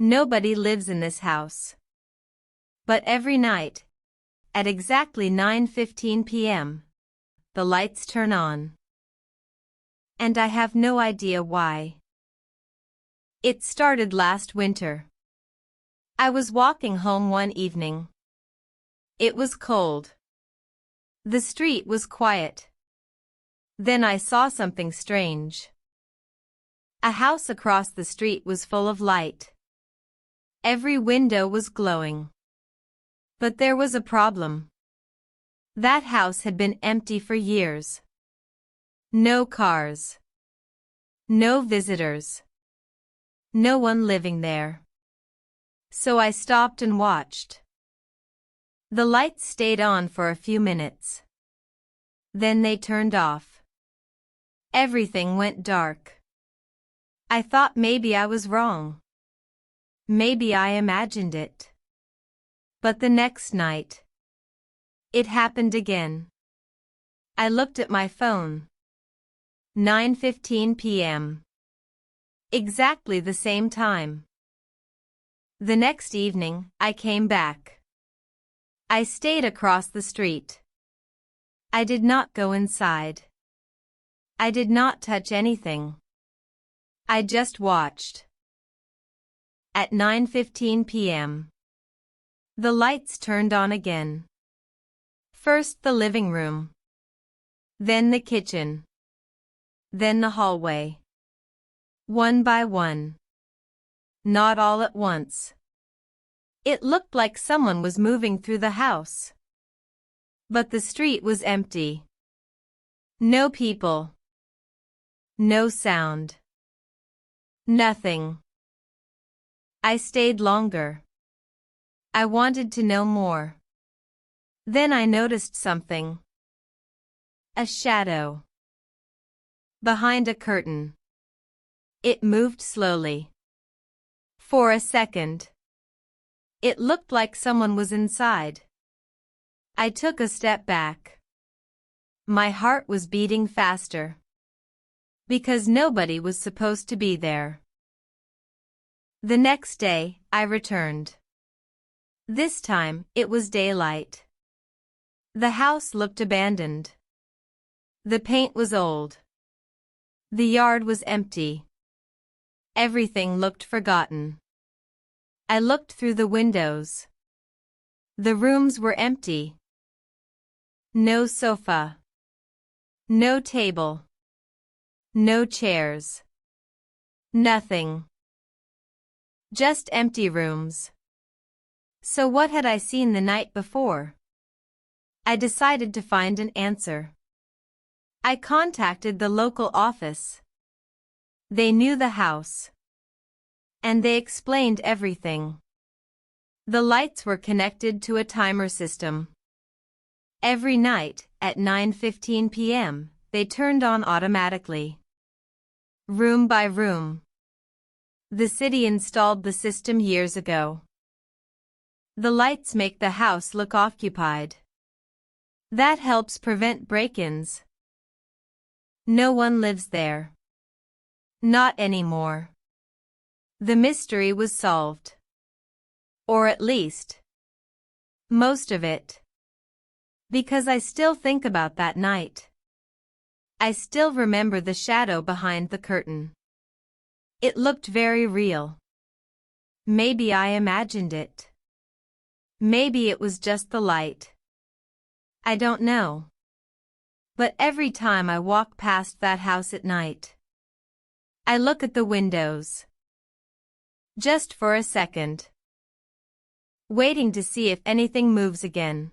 Nobody lives in this house. But every night, at exactly 9:15 p.m., the lights turn on. And I have no idea why. It started last winter. I was walking home one evening. It was cold. The street was quiet. Then I saw something strange. A house across the street was full of light. Every window was glowing. But there was a problem. That house had been empty for years. No cars. No visitors. No one living there. So I stopped and watched. The lights stayed on for a few minutes. Then they turned off. Everything went dark. I thought maybe I was wrong. Maybe I imagined it. But the next night, it happened again. I looked at my phone. 9:15 p.m. Exactly the same time. The next evening, I came back. I stayed across the street. I did not go inside. I did not touch anything. I just watched. At 9:15 p.m., the lights turned on again. First the living room. Then the kitchen. Then the hallway. One by one. Not all at once. It looked like someone was moving through the house. But the street was empty. No people. No sound. Nothing. I stayed longer. I wanted to know more. Then I noticed something. A shadow. Behind a curtain. It moved slowly. For a second. It looked like someone was inside. I took a step back. My heart was beating faster. Because nobody was supposed to be there. The next day, I returned. This time, it was daylight. The house looked abandoned. The paint was old. The yard was empty. Everything looked forgotten. I looked through the windows. The rooms were empty. No sofa. No table. No chairs. Nothing. Just empty rooms. So what had I seen the night before? I decided to find an answer. I contacted the local office. They knew the house. And they explained everything. The lights were connected to a timer system. Every night, at 9:15 p.m., they turned on automatically. Room by room. The city installed the system years ago. The lights make the house look occupied. That helps prevent break-ins. No one lives there. Not anymore. The mystery was solved. Or at least, most of it. Because I still think about that night. I still remember the shadow behind the curtain. It looked very real. Maybe I imagined it. Maybe it was just the light. I don't know. But every time I walk past that house at night, I look at the windows. Just for a second. Waiting to see if anything moves again.